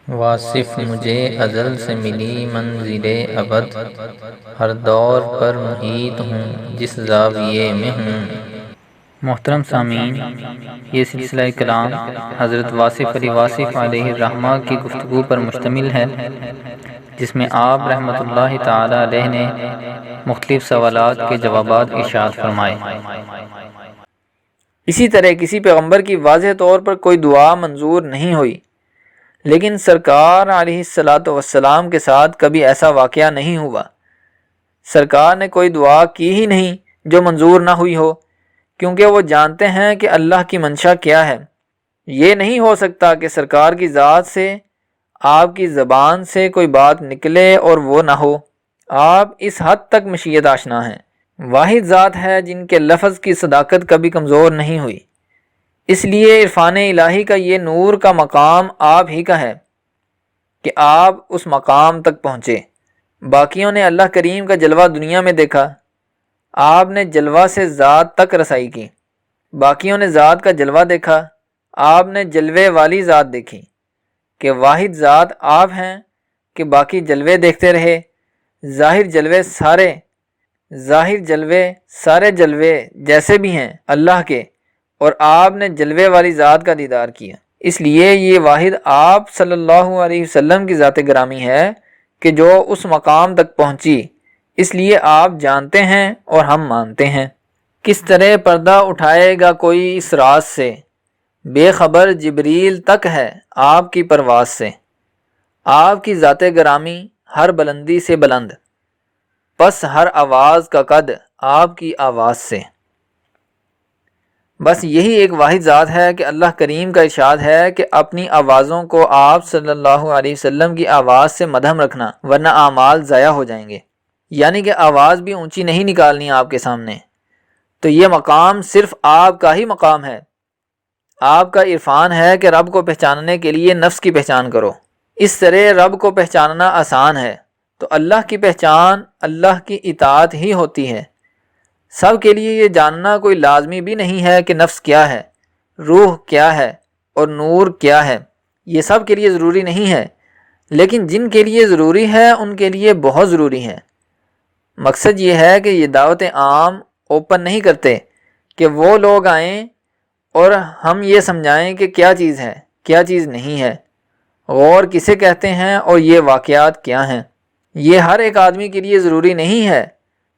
واصف مجھے ازل سے ملی منزل ابد، ہر دور پر محیط ہوں جس زاویے میں ہوں۔ محترم سامعین، یہ سلسلہ کلام حضرت واصف علی واصف علیہ الرحمہ کی گفتگو پر مشتمل ہے، جس میں آپ رحمۃ اللہ تعالی علیہ نے مختلف سوالات کے جوابات ارشاد فرمائے۔ اسی طرح کسی پیغمبر کی واضح طور پر کوئی دعا منظور نہیں ہوئی، لیکن سرکار علیہ الصلاۃ والسلام کے ساتھ کبھی ایسا واقعہ نہیں ہوا۔ سرکار نے کوئی دعا کی ہی نہیں جو منظور نہ ہوئی ہو، کیونکہ وہ جانتے ہیں کہ اللہ کی منشا کیا ہے۔ یہ نہیں ہو سکتا کہ سرکار کی ذات سے آپ کی زبان سے کوئی بات نکلے اور وہ نہ ہو۔ آپ اس حد تک مشیت آشنا ہیں۔ واحد ذات ہے جن کے لفظ کی صداقت کبھی کمزور نہیں ہوئی، اس لیے عرفان الہی کا یہ نور کا مقام آپ ہی کا ہے کہ آپ اس مقام تک پہنچے۔ باقیوں نے اللہ کریم کا جلوہ دنیا میں دیکھا، آپ نے جلوہ سے ذات تک رسائی کی۔ باقیوں نے ذات کا جلوہ دیکھا، آپ نے جلوے والی ذات دیکھی کہ واحد ذات آپ ہیں کہ باقی جلوے دیکھتے رہے۔ ظاہر جلوے جیسے بھی ہیں اللہ کے، اور آپ نے جلوے والی ذات کا دیدار کیا۔ اس لیے یہ واحد آپ صلی اللہ علیہ وسلم کی ذات گرامی ہے کہ جو اس مقام تک پہنچی، اس لیے آپ جانتے ہیں اور ہم مانتے ہیں۔ کس طرح پردہ اٹھائے گا کوئی اس راز سے، بے خبر جبریل تک ہے آپ کی پرواز سے۔ آپ کی ذات گرامی ہر بلندی سے بلند، پس ہر آواز کا قد آپ کی آواز سے۔ بس یہی ایک واحد ذات ہے کہ اللہ کریم کا ارشاد ہے کہ اپنی آوازوں کو آپ صلی اللہ علیہ وسلم کی آواز سے مدھم رکھنا، ورنہ اعمال ضائع ہو جائیں گے۔ یعنی کہ آواز بھی اونچی نہیں نکالنی آپ کے سامنے۔ تو یہ مقام صرف آپ کا ہی مقام ہے۔ آپ کا عرفان ہے کہ رب کو پہچاننے کے لیے نفس کی پہچان کرو۔ اس طرح رب کو پہچاننا آسان ہے، تو اللہ کی پہچان اللہ کی اطاعت ہی ہوتی ہے۔ سب کے لیے یہ جاننا کوئی لازمی بھی نہیں ہے کہ نفس کیا ہے، روح کیا ہے اور نور کیا ہے۔ یہ سب کے لیے ضروری نہیں ہے، لیکن جن کے لیے ضروری ہے ان کے لیے بہت ضروری ہے۔ مقصد یہ ہے کہ یہ دعوت عام اوپن نہیں کرتے کہ وہ لوگ آئیں اور ہم یہ سمجھائیں کہ کیا چیز ہے کیا چیز نہیں ہے، غور کسے کہتے ہیں اور یہ واقعات کیا ہیں۔ یہ ہر ایک آدمی کے لیے ضروری نہیں ہے۔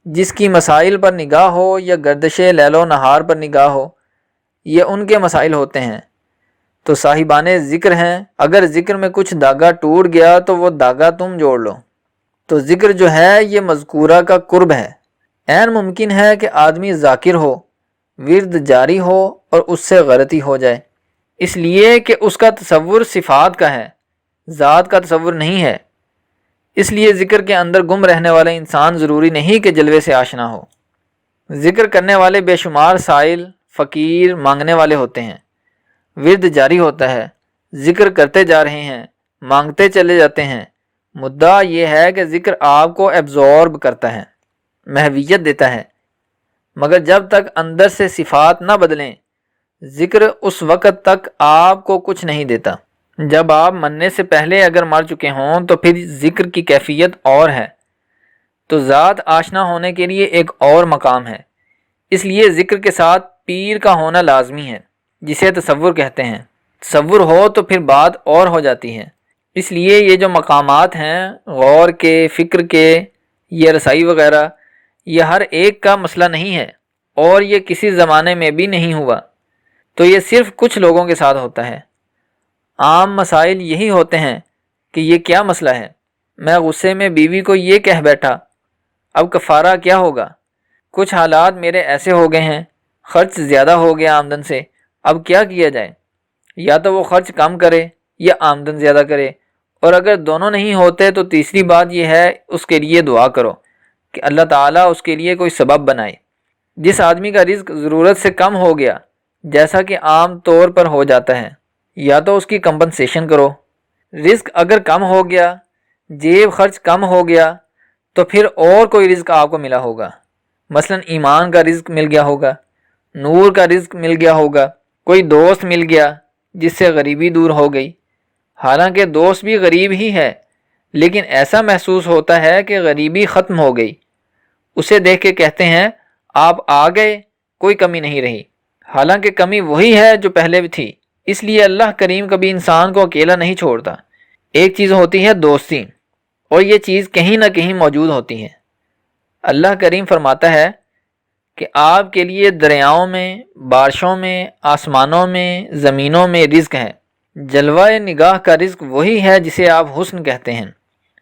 جس کی مسائل پر نگاہ ہو یا گردش لیل و نہار پر نگاہ ہو، یہ ان کے مسائل ہوتے ہیں، تو صاحبان ذکر ہیں۔ اگر ذکر میں کچھ دھاگا ٹوٹ گیا تو وہ دھاگا تم جوڑ لو۔ تو ذکر جو ہے یہ مذکورہ کا قرب ہے۔ عین ممکن ہے کہ آدمی ذاکر ہو، ورد جاری ہو اور اس سے غلطی ہو جائے، اس لیے کہ اس کا تصور صفات کا ہے، ذات کا تصور نہیں ہے۔ اس لیے ذکر کے اندر گم رہنے والے انسان ضروری نہیں کہ جلوے سے آشنا ہو۔ ذکر کرنے والے بے شمار سائل، فقیر، مانگنے والے ہوتے ہیں۔ ورد جاری ہوتا ہے، ذکر کرتے جا رہے ہیں، مانگتے چلے جاتے ہیں۔ مدعا یہ ہے کہ ذکر آپ کو ایبزورب کرتا ہے، محویت دیتا ہے، مگر جب تک اندر سے صفات نہ بدلیں، ذکر اس وقت تک آپ کو کچھ نہیں دیتا۔ جب آپ مرنے سے پہلے اگر مر چکے ہوں تو پھر ذکر کی کیفیت اور ہے، تو ذات آشنا ہونے کے لیے ایک اور مقام ہے۔ اس لیے ذکر کے ساتھ پیر کا ہونا لازمی ہے، جسے تصور کہتے ہیں۔ تصور ہو تو پھر بات اور ہو جاتی ہے۔ اس لیے یہ جو مقامات ہیں، غور کے، فکر کے، یہ رسائی وغیرہ، یہ ہر ایک کا مسئلہ نہیں ہے، اور یہ کسی زمانے میں بھی نہیں ہوا، تو یہ صرف کچھ لوگوں کے ساتھ ہوتا ہے۔ عام مسائل یہی ہوتے ہیں کہ یہ کیا مسئلہ ہے، میں غصے میں بیوی کو یہ کہہ بیٹھا، اب کفارہ کیا ہوگا؟ کچھ حالات میرے ایسے ہو گئے ہیں، خرچ زیادہ ہو گیا آمدن سے، اب کیا کیا جائے؟ یا تو وہ خرچ کم کرے یا آمدن زیادہ کرے، اور اگر دونوں نہیں ہوتے تو تیسری بات یہ ہے اس کے لیے دعا کرو کہ اللہ تعالیٰ اس کے لیے کوئی سبب بنائے۔ جس آدمی کا رزق ضرورت سے کم ہو گیا، جیسا کہ عام طور پر ہو جاتا ہے، یا تو اس کی کمپنسیشن کرو۔ رزق اگر کم ہو گیا، جیب خرچ کم ہو گیا، تو پھر اور کوئی رزق آپ کو ملا ہوگا، مثلا ایمان کا رزق مل گیا ہوگا، نور کا رزق مل گیا ہوگا، کوئی دوست مل گیا جس سے غریبی دور ہو گئی، حالانکہ دوست بھی غریب ہی ہے، لیکن ایسا محسوس ہوتا ہے کہ غریبی ختم ہو گئی۔ اسے دیکھ کے کہتے ہیں آپ آ گئے، کوئی کمی نہیں رہی، حالانکہ کمی وہی ہے جو پہلے بھی تھی۔ اس لیے اللہ کریم کبھی انسان کو اکیلا نہیں چھوڑتا۔ ایک چیز ہوتی ہے دوستی، اور یہ چیز کہیں نہ کہیں موجود ہوتی ہے۔ اللہ کریم فرماتا ہے کہ آپ کے لیے دریاؤں میں، بارشوں میں، آسمانوں میں، زمینوں میں رزق ہے۔ جلوہ نگاہ کا رزق وہی ہے جسے آپ حسن کہتے ہیں۔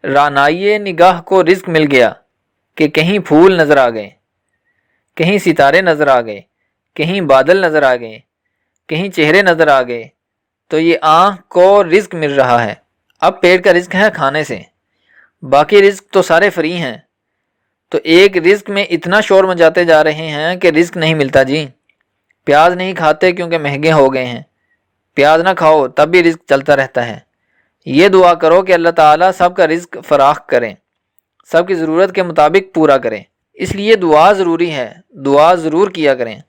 رعنائی نگاہ کو رزق مل گیا کہ کہیں پھول نظر آ گئے، کہیں ستارے نظر آ گئے، کہیں بادل نظر آ گئے، کہیں چہرے نظر آ گئے، تو یہ آنکھ کو رزق مل رہا ہے۔ اب پیٹ کا رزق ہے کھانے سے، باقی رزق تو سارے فری ہیں۔ تو ایک رزق میں اتنا شور مچاتے جا رہے ہیں کہ رزق نہیں ملتا جی۔ پیاز نہیں کھاتے کیونکہ مہنگے ہو گئے ہیں، پیاز نہ کھاؤ تب بھی رزق چلتا رہتا ہے۔ یہ دعا کرو کہ اللہ تعالیٰ سب کا رزق فراخ کریں، سب کی ضرورت کے مطابق پورا کریں۔ اس لیے دعا ضروری ہے، دعا ضرور کیا کریں۔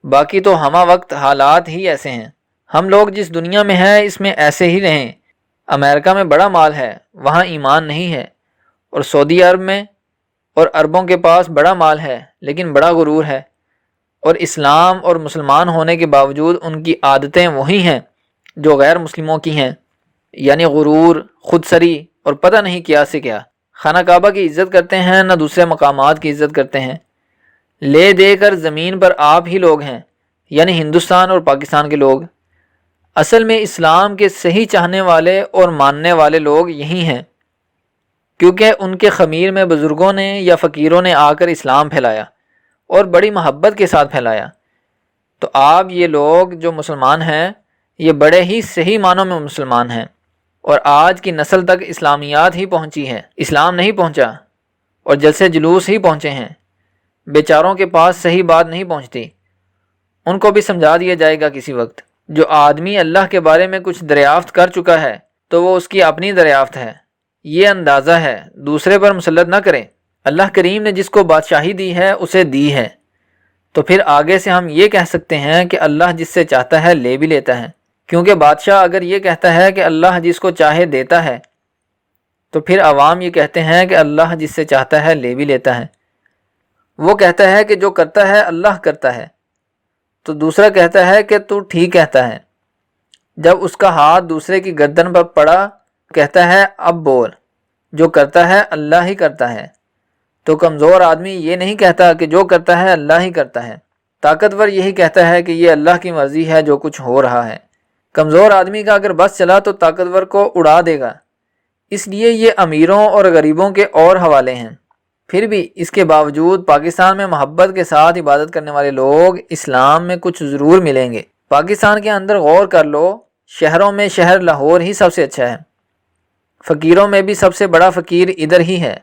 باقی تو ہمہ وقت حالات ہی ایسے ہیں، ہم لوگ جس دنیا میں ہیں اس میں ایسے ہی رہیں۔ امریکہ میں بڑا مال ہے، وہاں ایمان نہیں ہے، اور سعودی عرب میں اور عربوں کے پاس بڑا مال ہے لیکن بڑا غرور ہے، اور اسلام اور مسلمان ہونے کے باوجود ان کی عادتیں وہی ہیں جو غیر مسلموں کی ہیں، یعنی غرور، خودسری اور پتہ نہیں کیا سے کیا۔ خانہ کعبہ کی عزت کرتے ہیں نہ دوسرے مقامات کی عزت کرتے ہیں۔ لے دے کر زمین پر آپ ہی لوگ ہیں، یعنی ہندوستان اور پاکستان کے لوگ۔ اصل میں اسلام کے صحیح چاہنے والے اور ماننے والے لوگ یہی ہیں، کیونکہ ان کے خمیر میں بزرگوں نے یا فقیروں نے آ کر اسلام پھیلایا اور بڑی محبت کے ساتھ پھیلایا۔ تو آپ یہ لوگ جو مسلمان ہیں یہ بڑے ہی صحیح معنوں میں مسلمان ہیں، اور آج کی نسل تک اسلامیات ہی پہنچی ہے، اسلام نہیں پہنچا، اور جلسے جلوس ہی پہنچے ہیں۔ بیچاروں کے پاس صحیح بات نہیں پہنچتی، ان کو بھی سمجھا دیا جائے گا کسی وقت۔ جو آدمی اللہ کے بارے میں کچھ دریافت کر چکا ہے تو وہ اس کی اپنی دریافت ہے، یہ اندازہ ہے، دوسرے پر مسلط نہ کریں۔ اللہ کریم نے جس کو بادشاہی دی ہے اسے دی ہے، تو پھر آگے سے ہم یہ کہہ سکتے ہیں کہ اللہ جس سے چاہتا ہے لے بھی لیتا ہے، کیونکہ بادشاہ اگر یہ کہتا ہے کہ اللہ جس کو چاہے دیتا ہے، تو پھر عوام یہ کہتے ہیں کہ اللہ جس سے چاہتا ہے لے بھی لیتا ہے۔ وہ کہتا ہے کہ جو کرتا ہے اللہ کرتا ہے، تو دوسرا کہتا ہے کہ تو ٹھیک کہتا ہے۔ جب اس کا ہاتھ دوسرے کی گردن پر پڑا کہتا ہے اب بول، جو کرتا ہے اللہ ہی کرتا ہے۔ تو کمزور آدمی یہ نہیں کہتا کہ جو کرتا ہے اللہ ہی کرتا ہے، طاقتور یہی کہتا ہے کہ یہ اللہ کی مرضی ہے جو کچھ ہو رہا ہے۔ کمزور آدمی کا اگر بس چلا تو طاقتور کو اڑا دے گا۔ اس لیے یہ امیروں اور غریبوں کے اور حوالے ہیں۔ پھر بھی اس کے باوجود پاکستان میں محبت کے ساتھ عبادت کرنے والے لوگ اسلام میں کچھ ضرور ملیں گے۔ پاکستان کے اندر غور کر لو، شہروں میں شہر لاہور ہی سب سے اچھا ہے، فقیروں میں بھی سب سے بڑا فقیر ادھر ہی ہے،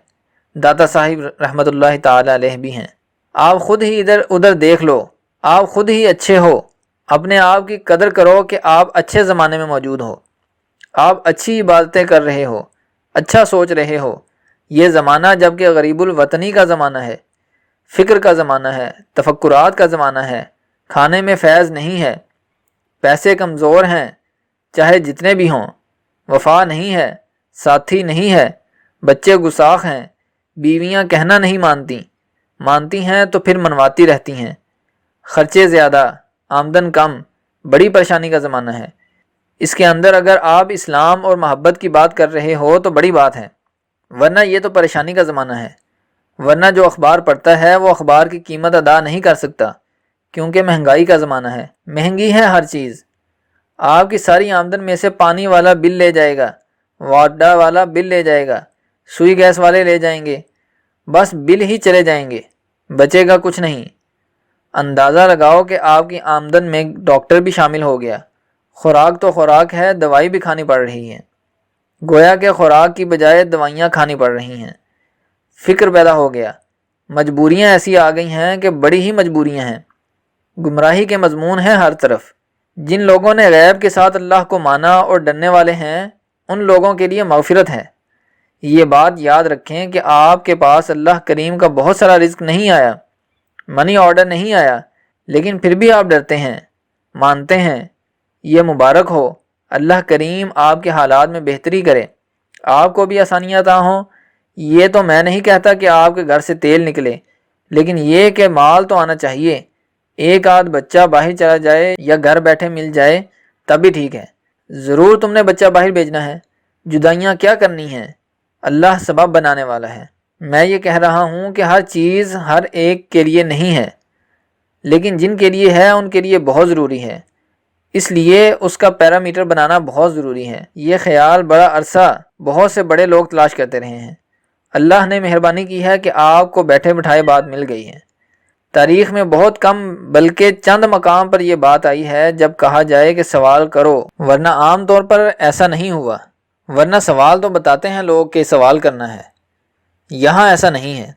داتا صاحب رحمۃ اللہ تعالی علیہ بھی ہیں۔ آپ خود ہی ادھر ادھر دیکھ لو، آپ خود ہی اچھے ہو، اپنے آپ کی قدر کرو کہ آپ اچھے زمانے میں موجود ہو، آپ اچھی عبادتیں کر رہے ہو، اچھا سوچ رہے ہو۔ یہ زمانہ جب کہ غریب الوطنی کا زمانہ ہے، فکر کا زمانہ ہے، تفکرات کا زمانہ ہے، کھانے میں فیض نہیں ہے، پیسے کمزور ہیں چاہے جتنے بھی ہوں، وفا نہیں ہے، ساتھی نہیں ہے، بچے گستاخ ہیں، بیویاں کہنا نہیں مانتی ہیں تو پھر منواتی رہتی ہیں، خرچے زیادہ، آمدن کم، بڑی پریشانی کا زمانہ ہے۔ اس کے اندر اگر آپ اسلام اور محبت کی بات کر رہے ہو تو بڑی بات ہے، ورنہ یہ تو پریشانی کا زمانہ ہے۔ ورنہ جو اخبار پڑھتا ہے وہ اخبار کی قیمت ادا نہیں کر سکتا، کیونکہ مہنگائی کا زمانہ ہے، مہنگی ہے ہر چیز۔ آپ کی ساری آمدن میں سے پانی والا بل لے جائے گا، واٹر والا بل لے جائے گا، سوئی گیس والے لے جائیں گے، بس بل ہی چلے جائیں گے، بچے گا کچھ نہیں۔ اندازہ لگاؤ کہ آپ کی آمدن میں ڈاکٹر بھی شامل ہو گیا، خوراک تو خوراک ہے، دوائی بھی کھانی پڑ رہی ہے، گویا کہ خوراک کی بجائے دوائیاں کھانی پڑ رہی ہیں۔ فکر پیدا ہو گیا، مجبوریاں ایسی آ گئی ہیں کہ بڑی ہی مجبوریاں ہیں، گمراہی کے مضمون ہیں ہر طرف۔ جن لوگوں نے غیب کے ساتھ اللہ کو مانا اور ڈرنے والے ہیں ان لوگوں کے لیے مغفرت ہے۔ یہ بات یاد رکھیں کہ آپ کے پاس اللہ کریم کا بہت سارا رزق نہیں آیا، منی آرڈر نہیں آیا، لیکن پھر بھی آپ ڈرتے ہیں، مانتے ہیں۔ یہ مبارک ہو، اللہ کریم آپ کے حالات میں بہتری کرے، آپ کو بھی آسانیاں عطا ہوں۔ یہ تو میں نہیں کہتا کہ آپ کے گھر سے تیل نکلے، لیکن یہ کہ مال تو آنا چاہیے۔ ایک آدھ بچہ باہر چلا جائے یا گھر بیٹھے مل جائے تب بھی ٹھیک ہے۔ ضرور تم نے بچہ باہر بھیجنا ہے، جدائیاں کیا کرنی ہیں، اللہ سبب بنانے والا ہے۔ میں یہ کہہ رہا ہوں کہ ہر چیز ہر ایک کے لیے نہیں ہے، لیکن جن کے لیے ہے ان کے لیے بہت ضروری ہے، اس لیے اس کا پیرامیٹر بنانا بہت ضروری ہے۔ یہ خیال بڑا عرصہ بہت سے بڑے لوگ تلاش کرتے رہے ہیں۔ اللہ نے مہربانی کی ہے کہ آپ کو بیٹھے بٹھائے بات مل گئی ہے۔ تاریخ میں بہت کم بلکہ چند مقام پر یہ بات آئی ہے جب کہا جائے کہ سوال کرو، ورنہ عام طور پر ایسا نہیں ہوا، ورنہ سوال تو بتاتے ہیں لوگ کہ سوال کرنا ہے، یہاں ایسا نہیں ہے۔